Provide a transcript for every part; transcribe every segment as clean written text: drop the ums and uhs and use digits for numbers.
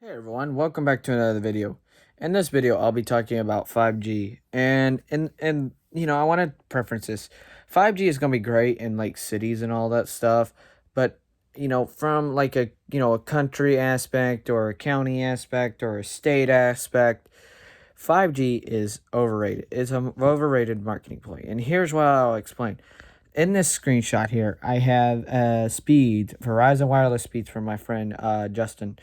Hey everyone, welcome back to another video. In this video, I'll be talking about 5G. I want to preference this. 5G is going to be great in like cities and all that stuff, but from like a country aspect or a county aspect or a state aspect, 5G is overrated. It's an overrated marketing play. And here's what I'll explain. In this screenshot here, I have Verizon wireless speeds from my friend Justin,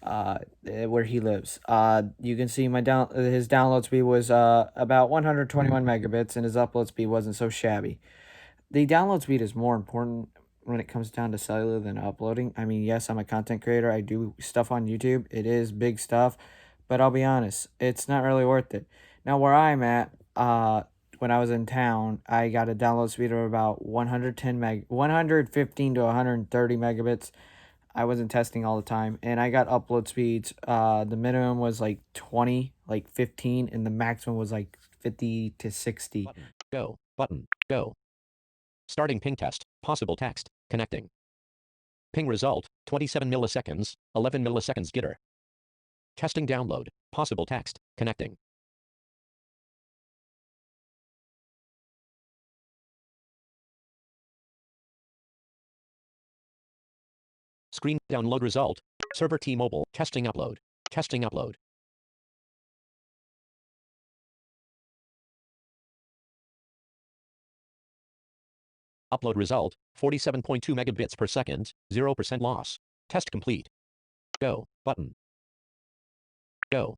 where he lives. You can see his download speed was about 121 megabits, and his upload speed wasn't so shabby. The download speed is more important when it comes down to cellular than uploading. I mean, yes, I'm a content creator. I do stuff on YouTube. It is big stuff, but I'll be honest, it's not really worth it. Now, where I'm at, when I was in town, I got a download speed of about 115 to 130 megabits. I wasn't testing all the time, and I got upload speeds. The minimum was like 20, like 15, and the maximum was like 50 to 60. Button. Go. Starting ping test. Possible text. Connecting. Ping result. 27 milliseconds. 11 milliseconds jitter. Testing download. Possible text. Connecting. Screen download result. Server T-Mobile. Testing upload. Testing upload. Upload result. 47.2 megabits per second. 0% loss. Test complete. Go. Button. Go.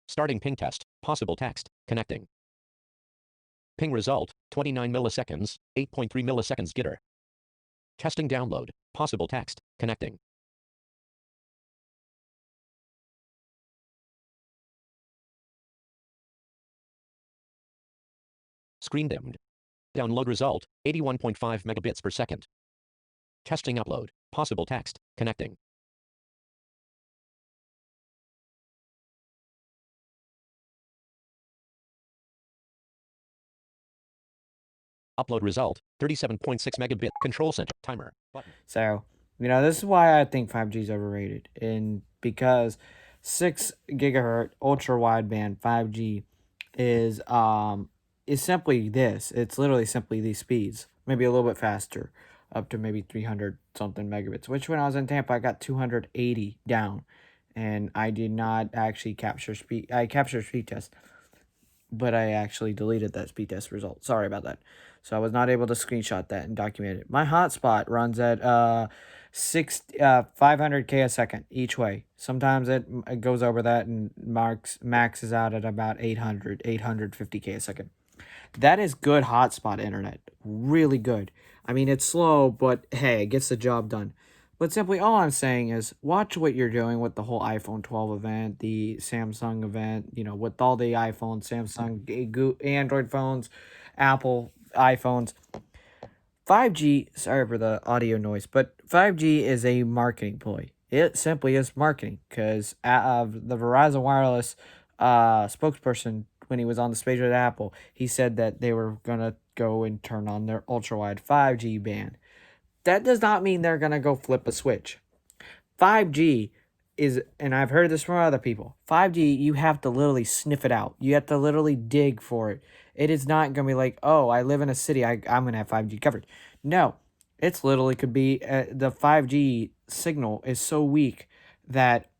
Starting ping test. Possible text. Connecting. Ping result. 29 milliseconds. 8.3 milliseconds jitter. Testing download. Possible text. Connecting. Screen dimmed. Download result. 81.5 megabits per second. Testing upload. Possible text. Connecting. Upload result. 37.6 megabit. Control center. Timer. Button. So, this is why I think 5G is overrated. And because 6 gigahertz ultra wideband 5G is simply this. It's literally simply these speeds, maybe a little bit faster, up to maybe 300 something megabits, which when I was in Tampa, I got 280 down. And I did not actually capture speed. I captured speed test, but I actually deleted that speed test result. Sorry about that. So I was not able to screenshot that and document it. My hotspot runs at 500K a second each way. Sometimes it goes over that and maxes out at about 850K a second. That is good hotspot internet. Really good. I mean, it's slow, but hey, it gets the job done. But simply all I'm saying is watch what you're doing with the whole iPhone 12 event, the Samsung event, with all the iPhone, Samsung, Android phones, Apple iPhones. 5G, sorry for the audio noise, but 5G is a marketing ploy. It simply is marketing because the Verizon Wireless spokesperson, when he was on the stage with Apple, he said that they were going to go and turn on their ultra wide 5G band. That does not mean they're going to go flip a switch. 5G is, and I've heard this from other people, 5G, you have to literally sniff it out. You have to literally dig for it. It is not going to be like, oh, I live in a city, I'm going to have 5G coverage. No, it's literally could be the 5G signal is so weak that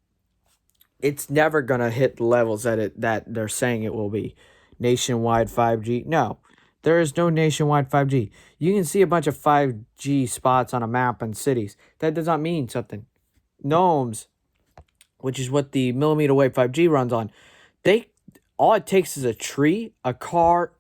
it's never going to hit the levels that they're saying it will be. Nationwide 5G. No, there is no nationwide 5G. You can see a bunch of 5G spots on a map in cities. That does not mean something. Gnomes, which is what the millimeter wave 5G runs on, all it takes is a tree, a car,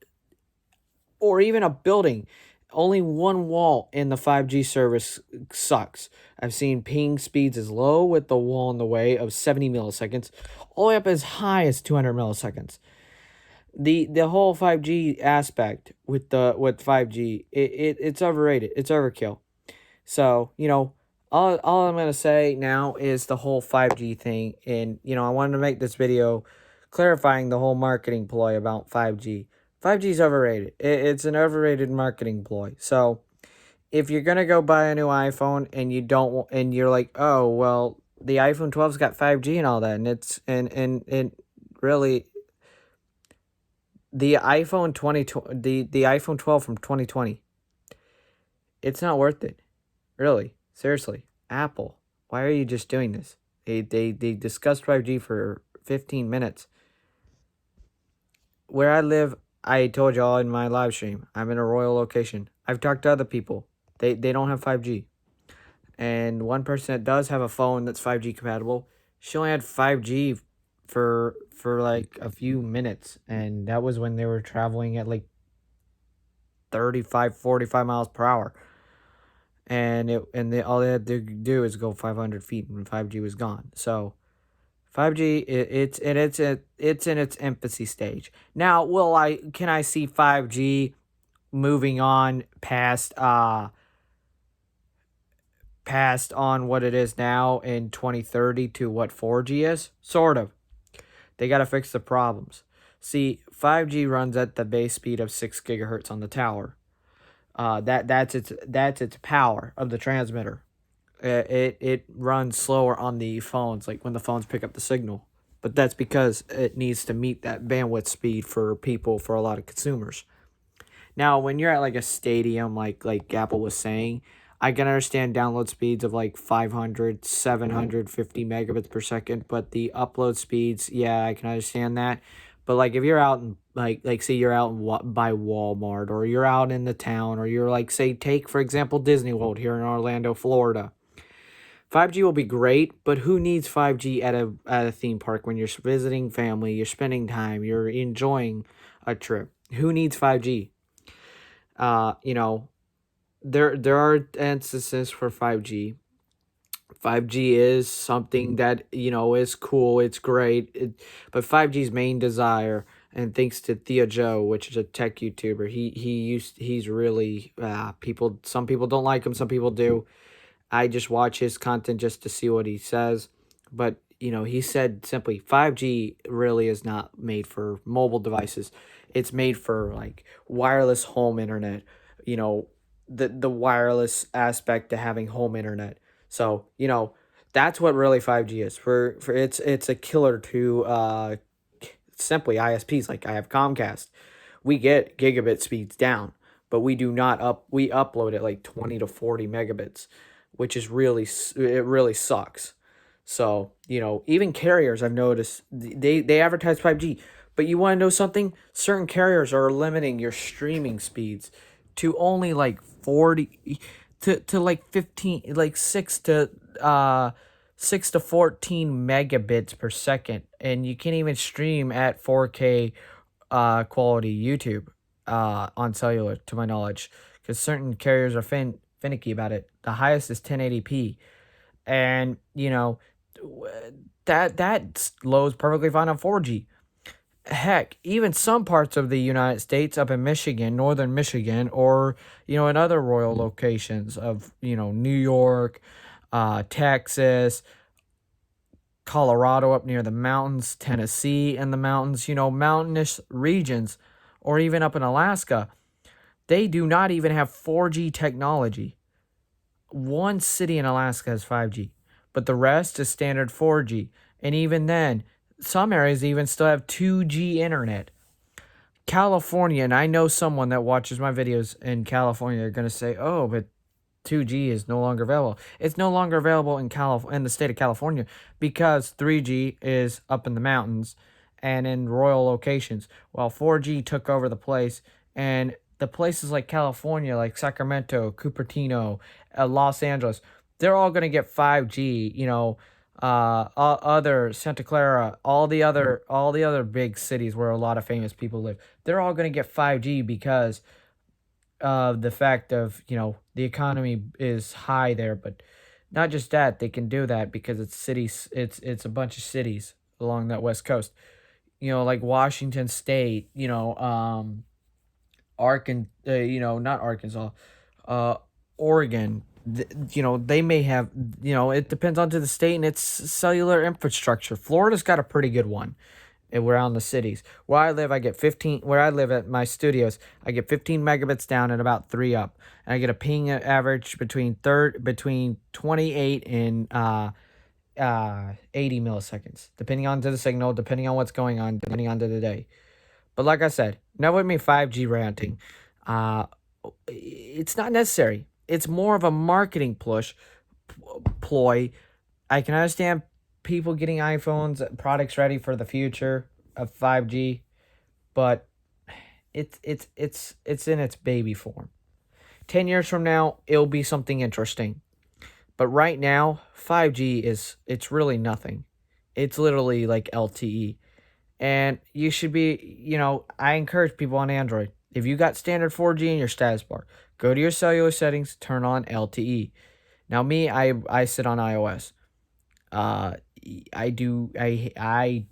or even a building. Only one wall in the 5G service sucks. I've seen ping speeds as low with the wall in the way of 70 milliseconds, all the way up as high as 200 milliseconds. The whole 5G aspect with 5G, it's overrated. It's overkill. So, all I'm going to say now is the whole 5G thing. And, I wanted to make this video clarifying the whole marketing ploy about 5G. 5G is overrated. It's an overrated marketing ploy. So, if you're going to go buy a new iPhone and you don't, and you're like, oh, well, The iPhone 12's got 5G and all that, and it's and really the iPhone 20 the iPhone 12 from 2020, it's not worth it. Really. Seriously. Apple, why are you just doing this? They discussed 5G for 15 minutes. Where I live, I told y'all in my live stream, I'm in a rural location. I've talked to other people. They don't have 5G. And one person that does have a phone that's 5G compatible, she only had 5G for like a few minutes, and that was when they were traveling at like 35 45 miles per hour. All they had to do is go 500 feet and 5G was gone. So 5G, it's in its infancy stage. Now, can I see 5G moving on past on what it is now in 2030 to what 4G is? Sort of. They got to fix the problems. See, 5G runs at the base speed of 6 gigahertz on the tower. That's its power of the transmitter. It runs slower on the phones, like when the phones pick up the signal. But that's because it needs to meet that bandwidth speed for people, for a lot of consumers. Now, when you're at like a stadium, like Apple was saying, I can understand download speeds of like 500, 750 megabits per second, but the upload speeds, yeah, I can understand that. But like if you're out in like say you're out by Walmart, or you're out in the town, or you're like, say, take for example Disney World here in Orlando, Florida. 5G will be great, but who needs 5G at a theme park when you're visiting family, you're spending time, you're enjoying a trip? Who needs 5G? You know, there are instances for 5G. 5G is something that, is cool, it's great. But 5G's main desire, and thanks to Theo Joe, which is a tech YouTuber, he's really people. Some people don't like him, some people do. I just watch his content just to see what he says. But, he said simply 5G really is not made for mobile devices. It's made for like wireless home internet, you know, the wireless aspect to having home internet. So, that's what really 5G is. For it's a killer to simply ISPs. Like I have Comcast. We get gigabit speeds down, but we upload at like 20 to 40 megabits, which is it really sucks. So, even carriers, I've noticed they advertise 5G, but you want to know something? Certain carriers are limiting your streaming speeds to only like 40 to like 15, like 6 to 14 megabits per second, and you can't even stream at 4K quality YouTube on cellular, to my knowledge, because certain carriers are finicky about it. The highest is 1080p, and that slows perfectly fine on 4G. Heck, even some parts of the United States, up in Michigan, northern Michigan, or in other rural locations of New York, Texas, Colorado up near the mountains, Tennessee and the mountains, mountainous regions, or even up in Alaska, they do not even have 4G technology. One city in Alaska has 5G, but the rest is standard 4G. And even then, some areas even still have 2G internet. California, and I know someone that watches my videos in California, are going to say, oh, but 2G is no longer available. It's no longer available in the state of California because 3G is up in the mountains and in rural locations, while 4G took over the place. And the places like California, like Sacramento, Cupertino, Los Angeles, they're all going to get 5G. Other Santa Clara, all the other big cities where a lot of famous people live, they're all going to get 5G because of the fact of the economy is high there. But not just that, they can do that because it's cities, it's a bunch of cities along that west coast, like Washington State, not Arkansas, uh Oregon. They may have, it depends on to the state and its cellular infrastructure. Florida's got a pretty good one around the cities. Where I live, I get 15. Where I live at my studios, I get 15 megabits down and about 3 up, and I get a ping average between 28 80 milliseconds, depending on the signal, depending on what's going on, depending on the day. But like I said, never with me 5G ranting. Uh, it's not necessary. It's more of a marketing ploy. I can understand people getting iPhones, products ready for the future of 5G, but it's in its baby form. 10 years from now, it'll be something interesting. But right now, 5G it's really nothing. It's literally like LTE. And you should be, I encourage people on Android. If you got standard 4G in your status bar, go to your cellular settings, turn on LTE. Now me, I sit on iOS. Uh I do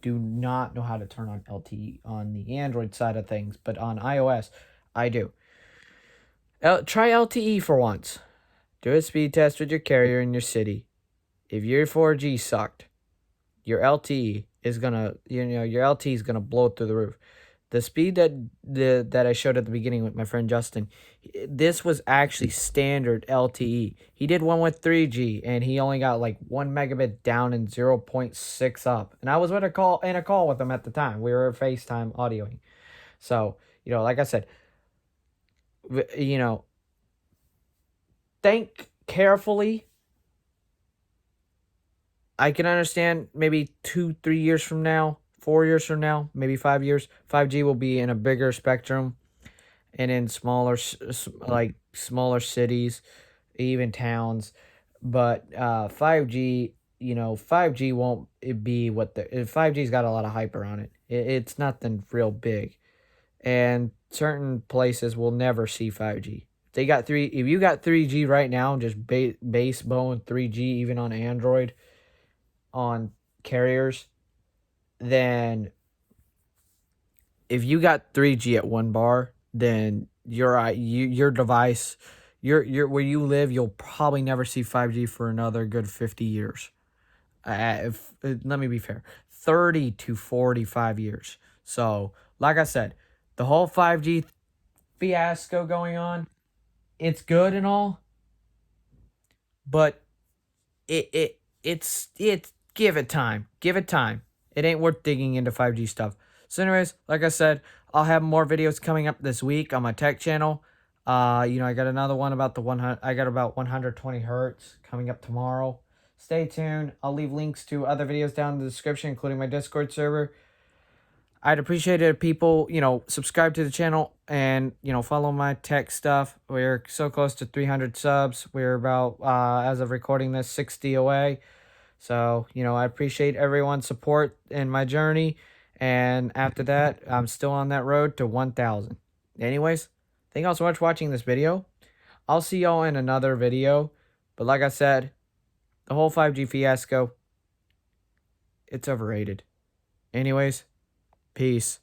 not know how to turn on LTE on the Android side of things, but on iOS, I do. Try LTE for once. Do a speed test with your carrier in your city. If your 4G sucked, your LTE is gonna, your LTE is gonna blow through the roof. The speed that I showed at the beginning with my friend Justin, this was actually standard LTE. He did one with 3G and he only got like 1 megabit down and 0.6 up. And I was in a call with him at the time. We were FaceTime audioing. So, like I said, you know, think carefully. I can understand maybe 2, 3 years from now, 4 years from now, maybe 5 years, 5G will be in a bigger spectrum and in smaller cities, even towns. But 5G, 5G won't be 5G's got a lot of hype around it. It's nothing real big, and certain places will never see 5G. If you got 3G right now, just base bone 3G, even on Android, on carriers, then if you got 3G at one bar, then your device, your where you live, you'll probably never see 5G for another good 50 years. Let me be fair, 30 to 45 years. So, like I said, the whole 5G fiasco going on, it's good and all, but it's give it time. Give it time. It ain't worth digging into 5G stuff. So anyways, like I said, I'll have more videos coming up this week on my tech channel. I got another one about the 100 I got about 120 hertz coming up tomorrow. Stay tuned. I'll leave links to other videos down in the description, including my Discord server. I'd appreciate it if people, subscribe to the channel and, follow my tech stuff. We're so close to 300 subs. We're about, as of recording this, 60 away. So, I appreciate everyone's support in my journey. And after that, I'm still on that road to 1,000. Anyways, thank y'all so much for watching this video. I'll see y'all in another video. But like I said, the whole 5G fiasco, it's overrated. Anyways, peace.